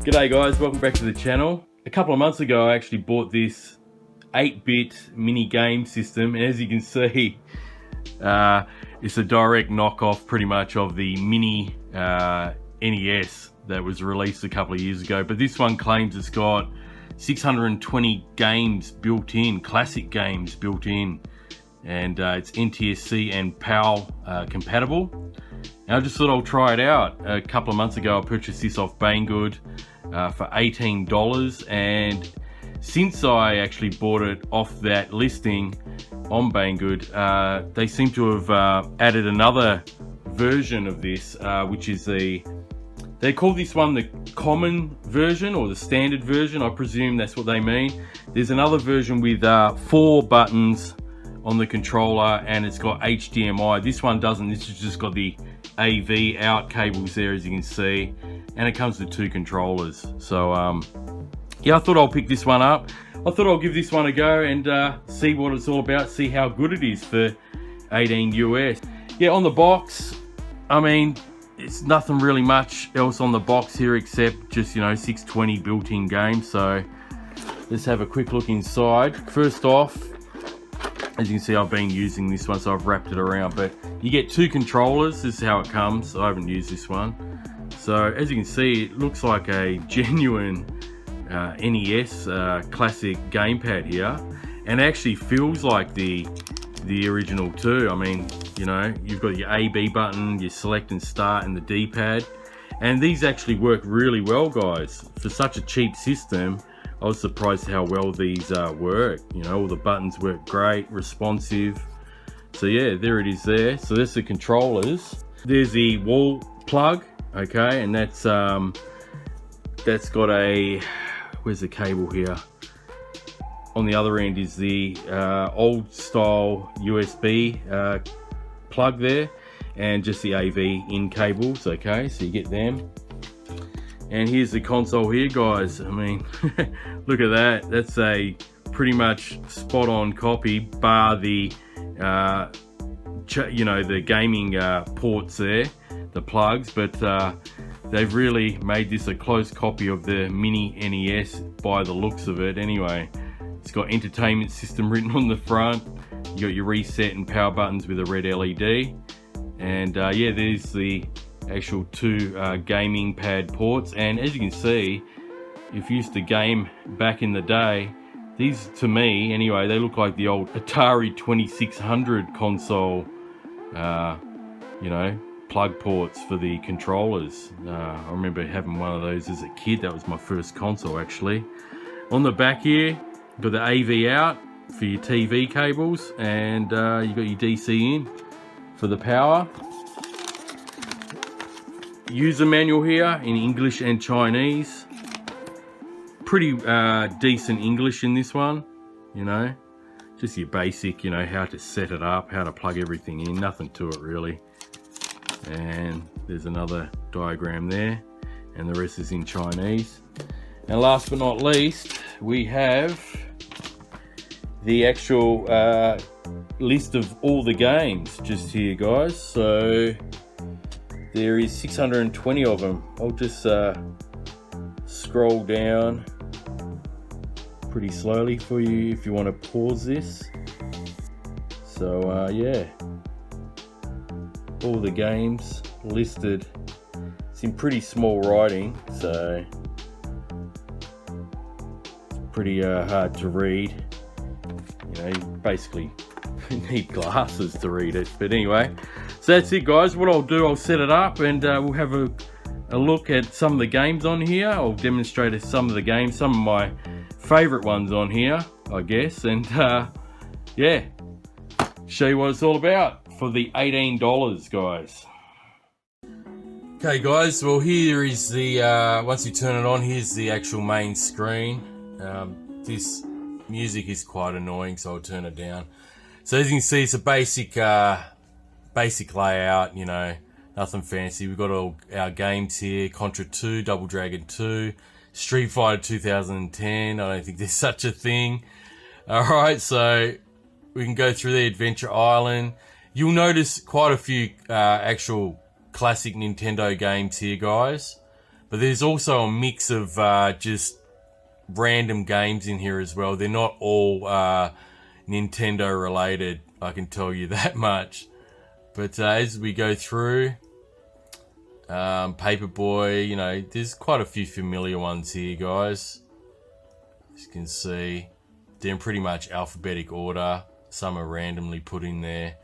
G'day guys, welcome back to the channel. A couple of months ago I actually bought this 8-bit mini game system, and as you can see it's a direct knockoff pretty much of the mini NES that was released a couple of years ago, but this one claims it's got 620 games built in, classic games built in, and it's NTSC and PAL compatible. And I just thought I'll try it out. A couple of months ago I purchased this off Banggood for $18, and since I actually bought it off that listing on Banggood, they seem to have added another version of this, which is they call this one the common version or the standard version. I presume that's what they mean. There's another version with 4 buttons on the controller, and it's got HDMI. This one doesn't. This has just got the AV out cables there, as you can see, and it comes with 2 controllers. So yeah, I thought I'll pick this one up. I thought I'll give this one a go and see what it's all about, see how good it is for 18 US. Yeah, on the box, I mean, it's nothing really much else on the box here except just, you know, 620 built-in games. So let's have a quick look inside. First off, as you can see, I've been using this one, so I've wrapped it around, but you get 2 controllers. This is how it comes. I haven't used this one. So as you can see, it looks like a genuine NES classic gamepad here, and actually feels like the original too. I mean, you know, you've got your A, B button, your select and start, and the D-pad, and these actually work really well, guys. For such a cheap system, I was surprised how well these work. You know, all the buttons work great, responsive. So yeah, there it is there. So there's the controllers. There's the wall plug, okay, and that's got a, where's the cable here? On the other end is the old style USB plug there, and just the AV in cables, okay, so you get them. And here's the console here, guys. I mean, look at that. That's a pretty much spot on copy, bar the you know, the gaming ports there, the plugs, but they've really made this a close copy of the mini NES by the looks of it anyway. It's got entertainment system written on the front. You got your reset and power buttons with a red LED, and yeah, there's the actual 2 gaming pad ports. And as you can see, if you used to game back in the day, these, to me anyway, they look like the old Atari 2600 console, you know, plug ports for the controllers. I remember having one of those as a kid. That was my first console, actually. On the back here, you've got the AV out for your TV cables, and you've got your DC in for the power. User manual here in English and Chinese. Pretty decent English in this one, you know. Just your basic, you know, how to set it up, how to plug everything in, nothing to it really. And there's another diagram there, and the rest is in Chinese. And last but not least, we have the actual list of all the games just here, guys. So there is 620 of them. I'll just scroll down pretty slowly for you if you want to pause this. So yeah, all the games listed. It's in pretty small writing, so it's pretty hard to read. You know, you basically need glasses to read it. But anyway, so that's it, guys. What I'll do, I'll set it up, and we'll have a look at some of the games on here. I'll demonstrate some of the games, some of my favorite ones on here, I guess, and yeah, show you what it's all about for the $18, guys. Okay, guys, well, here is the once you turn it on, here's the actual main screen. This music is quite annoying, so I'll turn it down. So as you can see, it's a basic layout, you know, nothing fancy. We've got all our games here: Contra 2, Double Dragon 2, Street Fighter 2010. I don't think there's such a thing. Alright, so we can go through the Adventure Island. You'll notice quite a few actual classic Nintendo games here, guys. But there's also a mix of just random games in here as well. They're not all Nintendo related, I can tell you that much. But as we go through, Paperboy, you know, there's quite a few familiar ones here, guys. As you can see, they're in pretty much alphabetic order. Some are randomly put in there.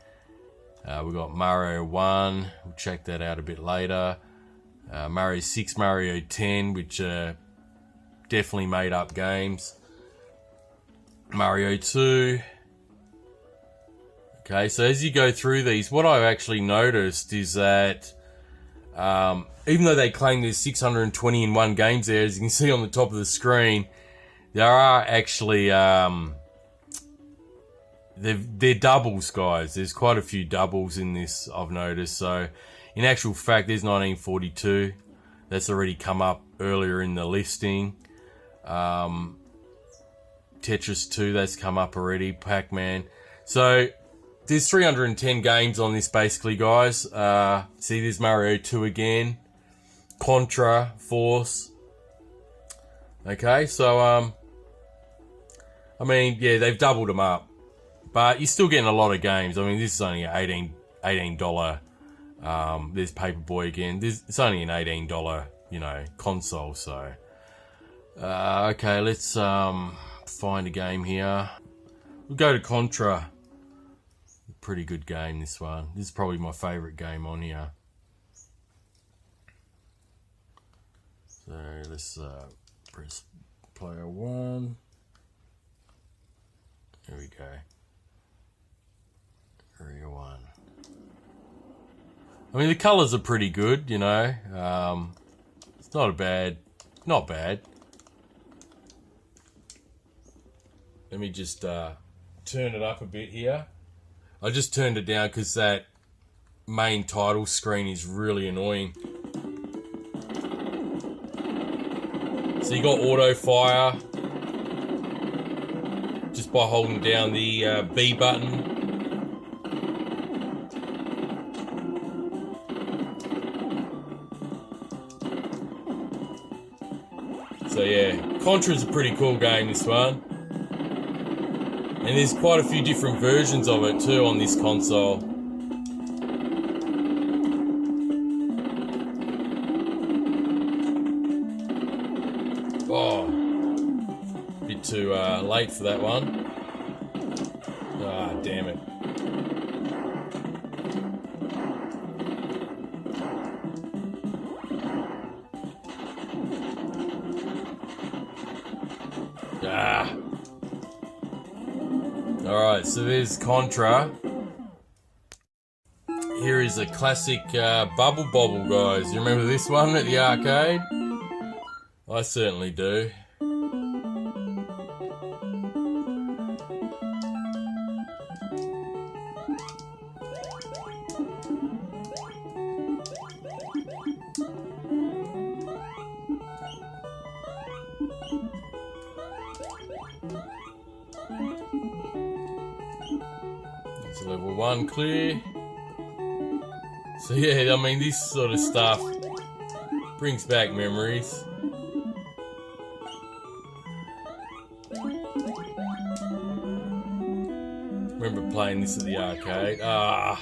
We've got Mario 1, we'll check that out a bit later. Mario 6, Mario 10, which are definitely made up games. Mario 2. Okay, so as you go through these, what I've actually noticed is that even though they claim there's 621 games there, as you can see on the top of the screen, there are actually they're doubles, guys. There's quite a few doubles in this, I've noticed. So in actual fact, there's 1942. That's already come up earlier in the listing. Tetris 2, that's come up already. Pac-Man. So there's 310 games on this, basically, guys. See, there's Mario 2 again. Contra, Force. Okay, so, I mean, yeah, they've doubled them up. But you're still getting a lot of games. I mean, this is only an $18. There's Paperboy again. It's only an $18, you know, console, so. Okay, let's find a game here. We'll go to Contra. Pretty good game, this one. This is probably my favourite game on here. So let's press player 1. There we go. Area 1. I mean, the colours are pretty good, you know. It's not bad. Let me just turn it up a bit here. I just turned it down because that main title screen is really annoying. So you got auto fire just by holding down the B button. So yeah, Contra's a pretty cool game, this one. And there's quite a few different versions of it too on this console. Oh, bit too late for that one. Ah, damn it. Ah. Alright, so there's Contra. Here is a classic Bubble Bobble, guys. You remember this one at the arcade? I certainly do. It's level 1 clear. So yeah, I mean, this sort of stuff brings back memories. Remember playing this at the arcade. Ah.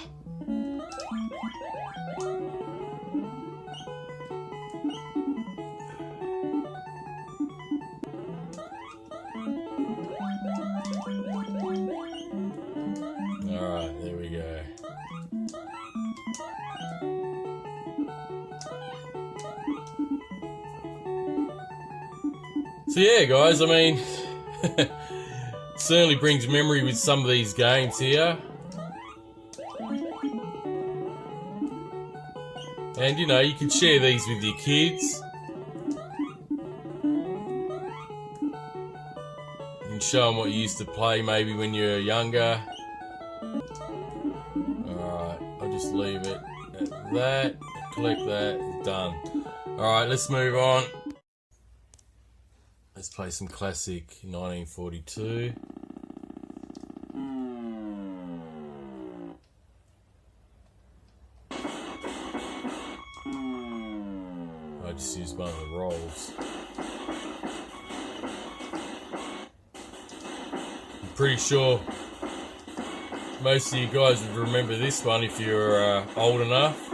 Alright, there we go. So yeah, guys, I mean, certainly brings memory with some of these games here. And you know, you can share these with your kids. You can show them what you used to play maybe when you were younger. Alright, I'll just leave it at that. Collect that, done. Alright, let's move on. Let's play some classic 1942. I just use use one of the rolls. I'm pretty sure most of you guys would remember this one if you're old enough.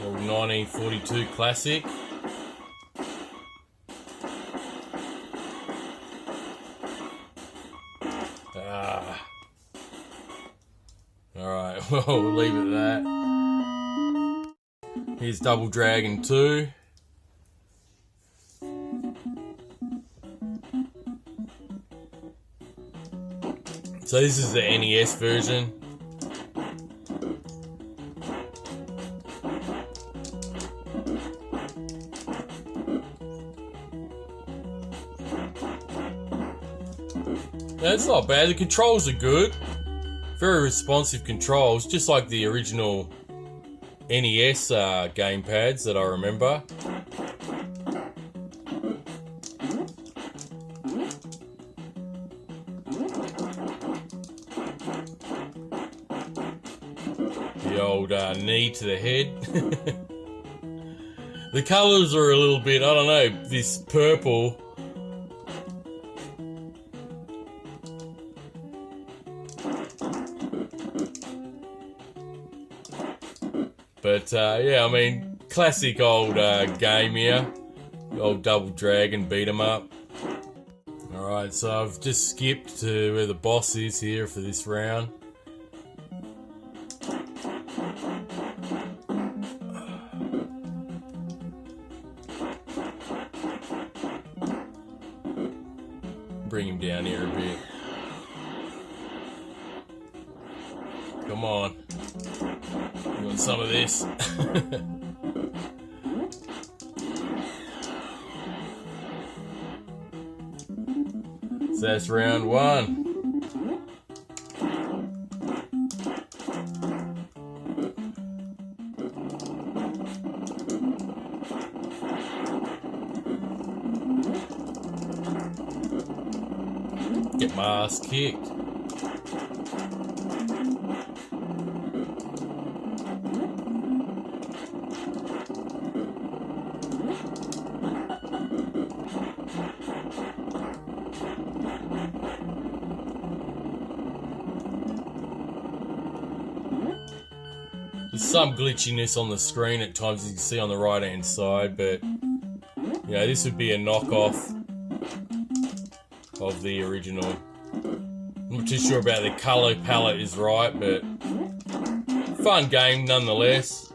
Old 1942 classic. Alright, well, we'll leave it at that. Here's Double Dragon 2. So this is the NES version. That's not bad. The controls are good. Very responsive controls, just like the original NES gamepads that I remember. The old knee to the head. The colours are a little bit, I don't know, this purple. But yeah, I mean, classic old game here. The old Double Dragon beat 'em up. Alright, so I've just skipped to where the boss is here for this round. Bring him down here a bit. Come on. You want some of this? So that's round one. Get my ass kicked. There's some glitchiness on the screen at times, as you can see on the right hand side, but you know, this would be a knockoff of the original. I'm not too sure about the colour palette is right, but fun game nonetheless.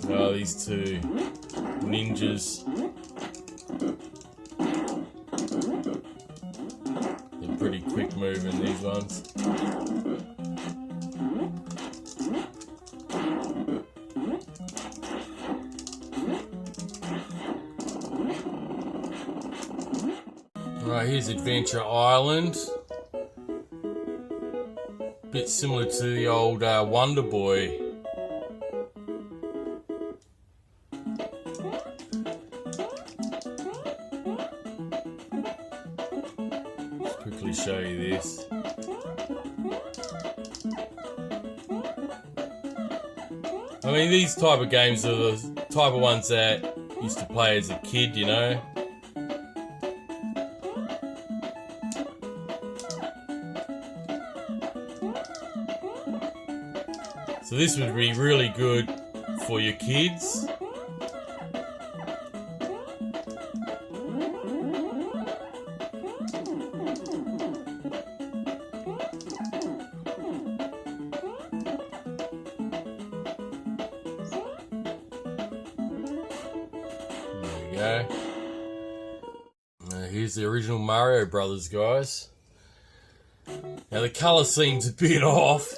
Oh, these two ninjas. They're pretty quick moving, these ones. Alright, here's Adventure Island. Bit similar to the old Wonder Boy. Quickly show you this. I mean, these type of games are the type of ones that I used to play as a kid, you know. So this would be really good for your kids. Go. Here's the original Mario Brothers, guys. Now the colour seems a bit off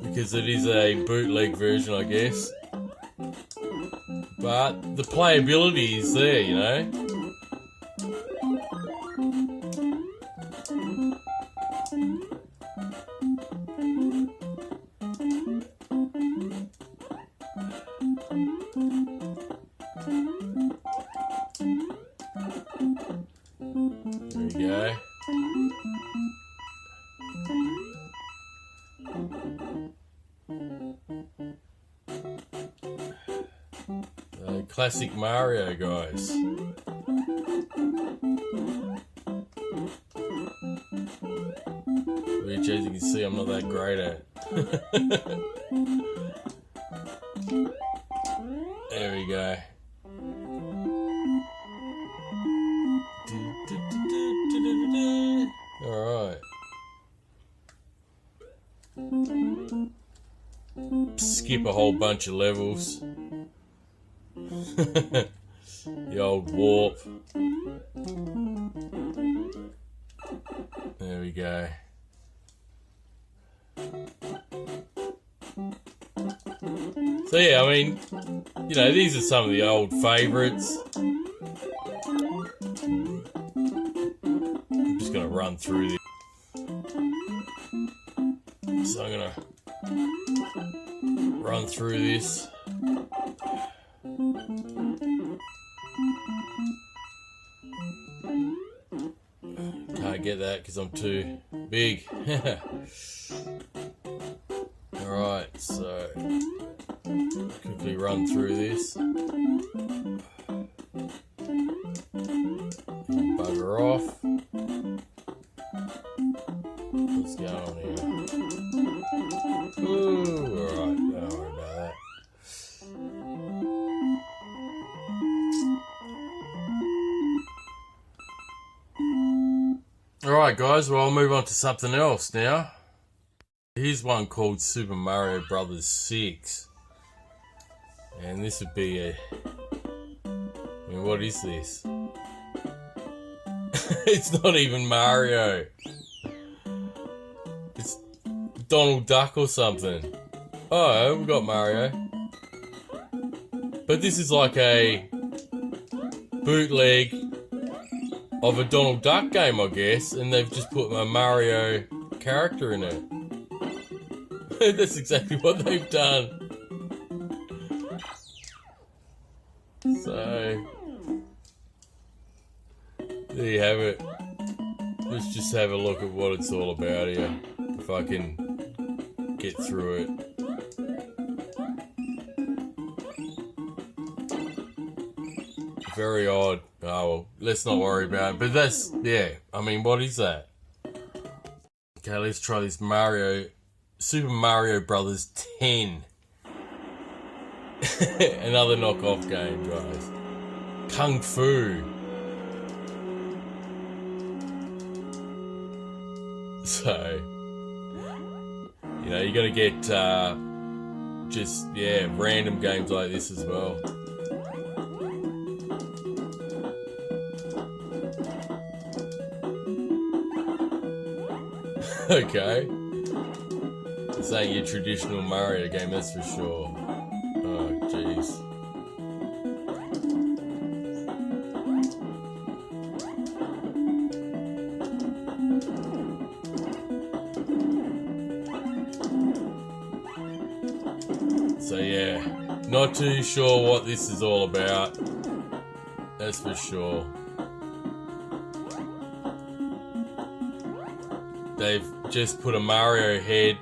because it is a bootleg version, I guess. but the playability is there, you know. There we go. Classic Mario, guys. Which, as you can see, I'm not that great at. There we go. Alright. Skip a whole bunch of levels. The old warp. There we go. So yeah, I mean, you know, these are some of the old favourites. I'm just gonna run through this. So I'm gonna run through this. Can't get that because I'm too big. Alright, so quickly run through this. Bugger off. What's going on here? Ooh, alright, don't worry about that. Alright guys, well I'll move on to something else now. Here's one called Super Mario Brothers 6. And this would be a... I mean, what is this? It's not even Mario. It's Donald Duck or something. Oh, we've got Mario. But this is like a bootleg of a Donald Duck game, I guess, and they've just put a Mario character in it. That's exactly what they've done. So, there you have it. Let's just have a look at what it's all about here, if I can get through it. Very odd. Oh well, let's not worry about it. But that's, yeah, I mean, what is that? Okay, let's try this Super Mario Brothers 10. Another knockoff game, guys. Kung Fu. So, you know, you gotta get, just, yeah, random games like this as well. Okay. This ain't your traditional Mario game, that's for sure. Oh, jeez. So yeah, not too sure what this is all about. That's for sure. They've just put a Mario head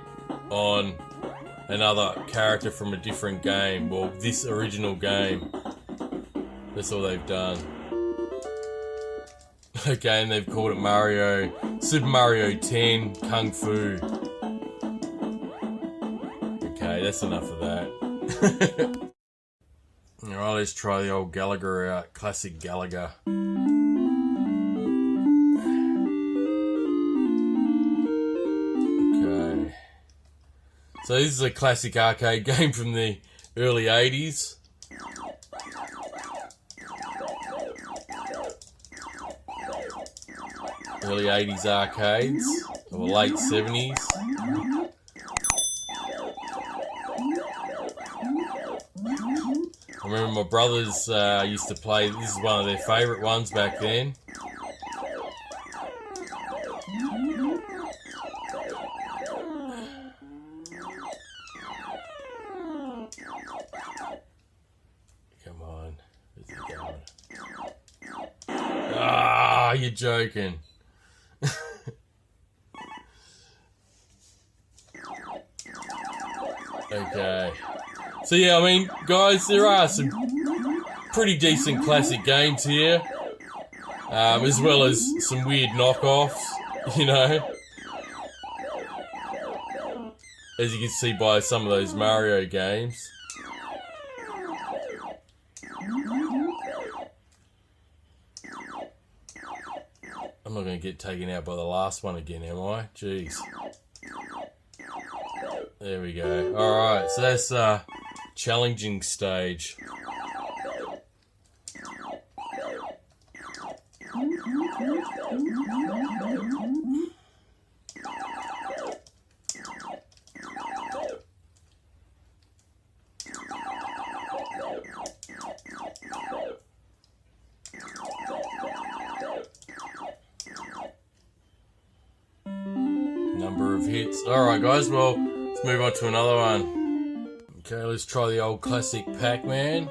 on another character from a different game. Well, this original game. That's all they've done. Okay, and they've called it Super Mario 10 Kung Fu. Okay, that's enough of that. Alright, let's try the old Gallagher out. Classic Gallagher. So this is a classic arcade game from the early 80s. Early 80s arcades, or late 70s. I remember my brothers used to play, this is one of their favourite ones back then. Come on, where's it going? Ah, you're joking. Okay. So yeah, I mean, guys, there are some pretty decent classic games here, as well as some weird knockoffs, you know. As you can see by some of those Mario games. I'm not going to get taken out by the last one again, am I? Jeez. There we go. Alright, so that's challenging stage. Number of hits. Alright guys, well, let's move on to another one. Okay, let's try the old classic Pac-Man.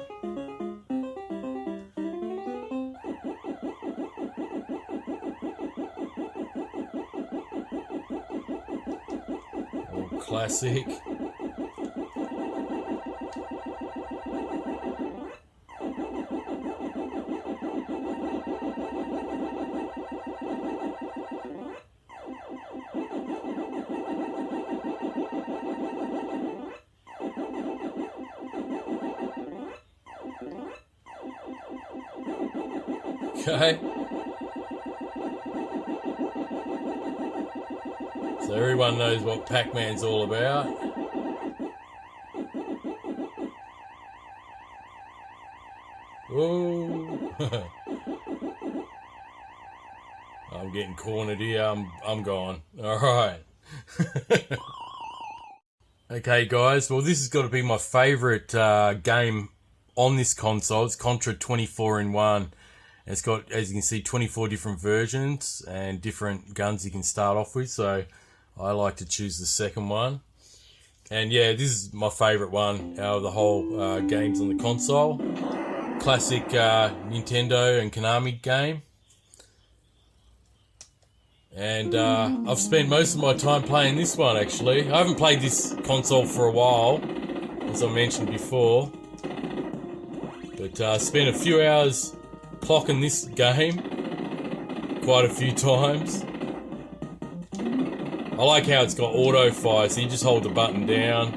Old classic. Okay. So everyone knows what Pac-Man's all about. Whoa. I'm getting cornered here. I'm gone. Alright. Okay guys, well this has got to be my favourite game on this console. It's Contra 24-in-1. It's got, as you can see, 24 different versions and different guns you can start off with, so I like to choose the second one. And yeah, this is my favourite one out of the whole games on the console. Classic Nintendo and Konami game. And I've spent most of my time playing this one actually. I haven't played this console for a while, as I mentioned before. But I spent a few hours clocking this game quite a few times. I like how it's got auto fire, so you just hold the button down.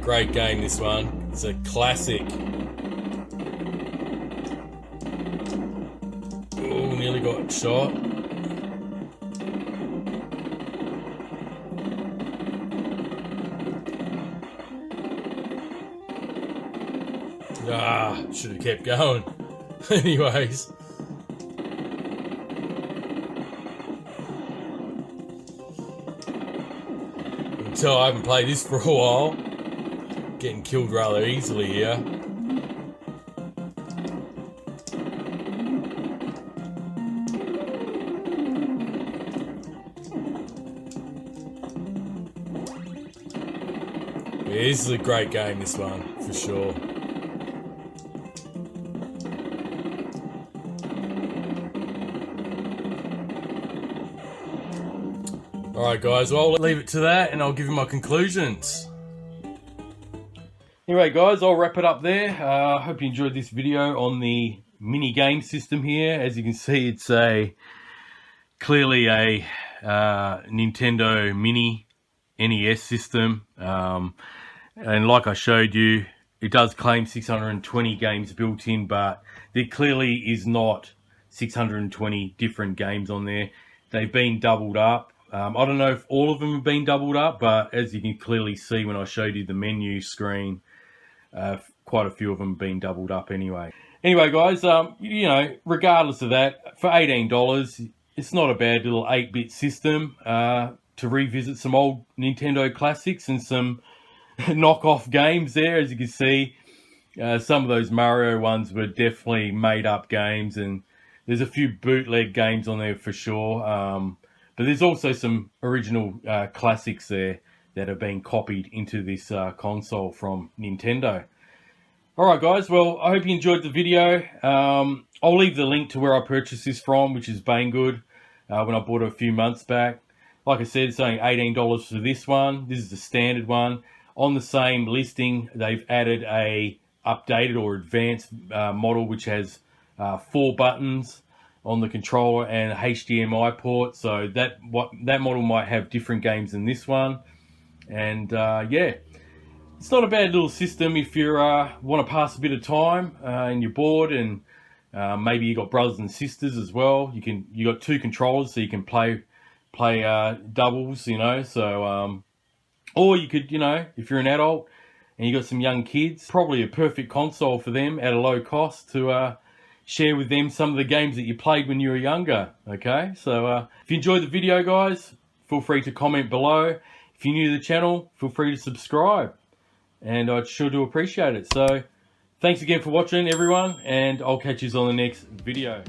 Great game, this one. It's a classic. Oh, nearly got shot. Ah, should have kept going. Anyways. Until I haven't played this for a while. Getting killed rather easily here. Yeah, this is a great game, this one, for sure. Alright guys, well I'll leave it to that and I'll give you my conclusions. Anyway guys, I'll wrap it up there. I hope you enjoyed this video on the mini game system here. As you can see, it's clearly a Nintendo mini NES system. And like I showed you, it does claim 620 games built in, but there clearly is not 620 different games on there. They've been doubled up. I don't know if all of them have been doubled up, but as you can clearly see when I showed you the menu screen, quite a few of them have been doubled up anyway. Anyway, guys, you know, regardless of that, for $18, it's not a bad little 8-bit system to revisit some old Nintendo classics and some knockoff games there. As you can see, some of those Mario ones were definitely made-up games, and there's a few bootleg games on there for sure. But there's also some original classics there that have been copied into this console from Nintendo. Alright guys, well, I hope you enjoyed the video. I'll leave the link to where I purchased this from, which is Banggood, when I bought it a few months back. Like I said, it's only $18 for this one. This is the standard one. On the same listing, they've added a updated or advanced model, which has 4 buttons on the controller and a HDMI port. So that model might have different games than this one. And yeah. It's not a bad little system if you want to pass a bit of time and you're bored, and maybe you got brothers and sisters as well. You got 2 controllers, so you can play doubles, you know. So or you could, you know, if you're an adult and you got some young kids, probably a perfect console for them at a low cost to share with them some of the games that you played when you were younger. Okay, so if you enjoyed the video, guys, feel free to comment below. If you're new to the channel, feel free to subscribe. And I'd sure do appreciate it. So thanks again for watching, everyone, and I'll catch you on the next video.